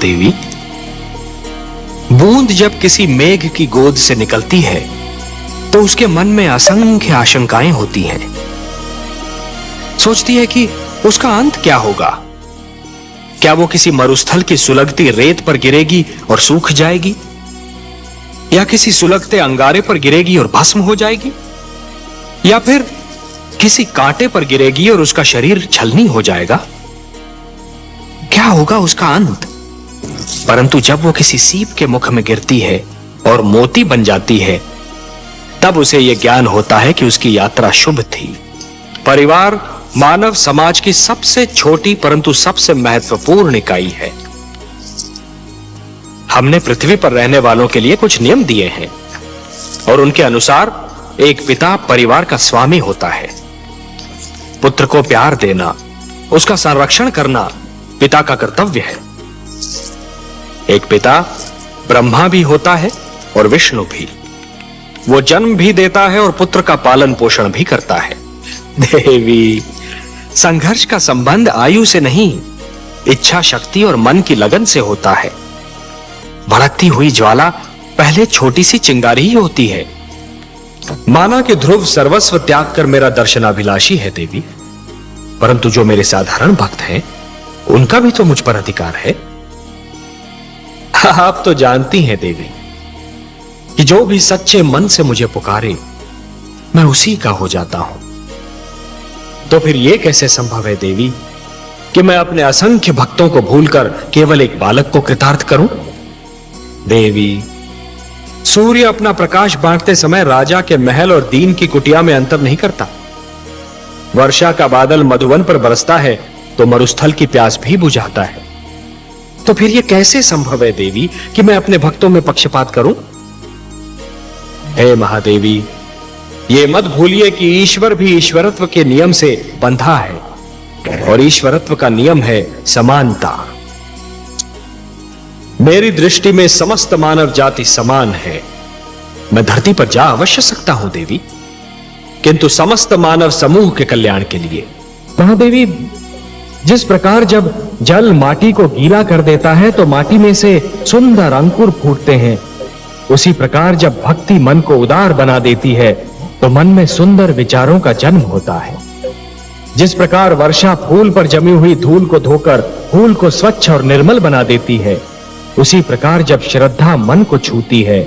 महादेवी, बूंद जब किसी मेघ की गोद से निकलती है तो उसके मन में असंख्य आशंकाएं होती हैं। सोचती है कि उसका अंत क्या होगा। क्या वो किसी मरुस्थल की सुलगती रेत पर गिरेगी और सूख जाएगी, या किसी सुलगते अंगारे पर गिरेगी और भस्म हो जाएगी, या फिर किसी कांटे पर गिरेगी और उसका शरीर छलनी हो जाएगा। क्या होगा उसका अंत? परंतु जब वो किसी सीप के मुख में गिरती है और मोती बन जाती है, तब उसे यह ज्ञान होता है कि उसकी यात्रा शुभ थी। परिवार मानव समाज की सबसे छोटी परंतु सबसे महत्वपूर्ण इकाई है। हमने पृथ्वी पर रहने वालों के लिए कुछ नियम दिए हैं और उनके अनुसार एक पिता परिवार का स्वामी होता है। पुत्र को प्यार देना, उसका संरक्षण करना पिता का कर्तव्य है। एक पिता ब्रह्मा भी होता है और विष्णु भी। वो जन्म भी देता है और पुत्र का पालन पोषण भी करता है। देवी, संघर्ष का संबंध आयु से नहीं, इच्छा शक्ति और मन की लगन से होता है। भड़कती हुई ज्वाला पहले छोटी सी चिंगारी ही होती है। माना कि ध्रुव सर्वस्व त्याग कर मेरा दर्शनाभिलाषी है देवी, परंतु जो मेरे साधारण भक्त हैं, उनका भी तो मुझ पर अधिकार है। आप तो जानती हैं देवी कि जो भी सच्चे मन से मुझे पुकारे, मैं उसी का हो जाता हूं। तो फिर यह कैसे संभव है देवी कि मैं अपने असंख्य भक्तों को भूलकर केवल एक बालक को कृतार्थ करूं? देवी, सूर्य अपना प्रकाश बांटते समय राजा के महल और दीन की कुटिया में अंतर नहीं करता। वर्षा का बादल मधुवन पर बरसता है तो मरुस्थल की प्यास भी बुझाता है। तो फिर यह कैसे संभव है देवी कि मैं अपने भक्तों में पक्षपात करूं? हे महादेवी, ये मत भूलिए कि ईश्वर भी ईश्वरत्व के नियम से बंधा है और ईश्वरत्व का नियम है समानता। मेरी दृष्टि में समस्त मानव जाति समान है। मैं धरती पर जा अवश्य सकता हूं देवी, किंतु समस्त मानव समूह के कल्याण के लिए। महादेवी, जिस प्रकार जब जल माटी को गीला कर देता है तो माटी में से सुंदर अंकुर फूटते हैं, उसी प्रकार जब भक्ति मन को उदार बना देती है तो मन में सुंदर विचारों का जन्म होता है। जिस प्रकार वर्षा फूल पर जमी हुई धूल को धोकर फूल को स्वच्छ और निर्मल बना देती है, उसी प्रकार जब श्रद्धा मन को छूती है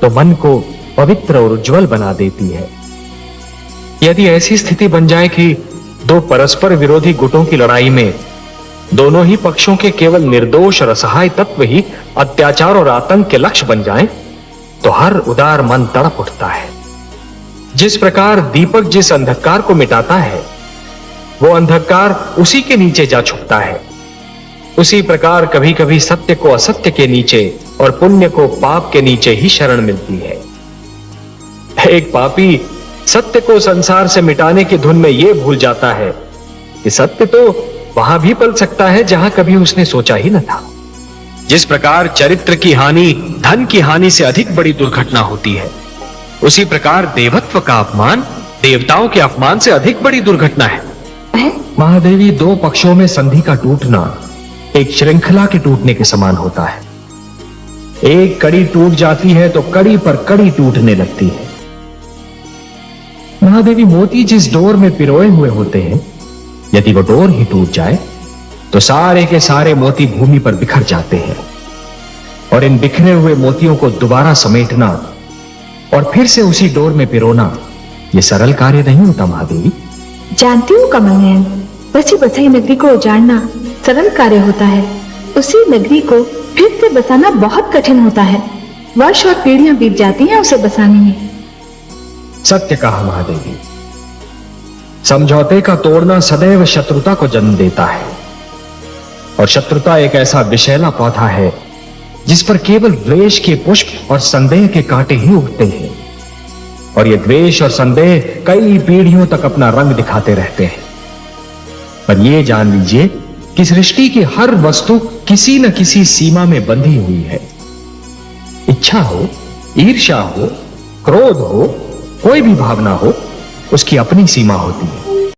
तो मन को पवित्र और उज्जवल बना देती है। यदि ऐसी स्थिति बन जाए कि दो परस्पर विरोधी गुटों की लड़ाई में दोनों ही पक्षों के केवल निर्दोष और असहाय तत्व ही अत्याचार और आतंक के लक्ष्य बन जाएं, तो हर उदार मन तड़प उठता है। जिस प्रकार दीपक जिस अंधकार को मिटाता है, वो अंधकार उसी के नीचे जा छुपता है, उसी प्रकार कभी कभी सत्य को असत्य के नीचे और पुण्य को पाप के नीचे ही शरण मिलती है। एक पापी सत्य को संसार से मिटाने की धुन में यह भूल जाता है कि सत्य तो वहां भी पल सकता है जहां कभी उसने सोचा ही न था। जिस प्रकार चरित्र की हानि धन की हानि से अधिक बड़ी दुर्घटना होती है, उसी प्रकार देवत्व का अपमान देवताओं के अपमान से अधिक बड़ी दुर्घटना है। महादेवी, दो पक्षों में संधि का टूटना एक श्रृंखला के टूटने के समान होता है। एक कड़ी टूट जाती है तो कड़ी पर कड़ी टूटने लगती है। महादेवी, मोती जिस डोर में पिरोए हुए होते हैं, यदि वो डोर ही टूट जाए तो सारे के सारे मोती भूमि पर बिखर जाते हैं, और इन बिखरे हुए मोतियों को दोबारा समेटना और फिर से उसी डोर में पिरोना यह सरल कार्य नहीं होता। महादेवी, जानती हूँ कमल नयन, बची बसाई नगरी को उजाड़ना सरल कार्य होता है, उसी नगरी को फिर से बसाना बहुत कठिन होता है। वर्ष और पीढ़ियां बीत जाती हैं उसे बसाने में। सत्य कहा महादेवी। समझौते का तोड़ना सदैव शत्रुता को जन्म देता है, और शत्रुता एक ऐसा विषैला पौधा है जिस पर केवल द्वेष के पुष्प और संदेह के कांटे ही उगते हैं, और ये द्वेष और संदेह कई पीढ़ियों तक अपना रंग दिखाते रहते हैं। पर यह जान लीजिए कि सृष्टि की हर वस्तु किसी न किसी सीमा में बंधी हुई है। इच्छा हो, ईर्ष्या हो, क्रोध हो, कोई भी भावना हो, उसकी अपनी सीमा होती है।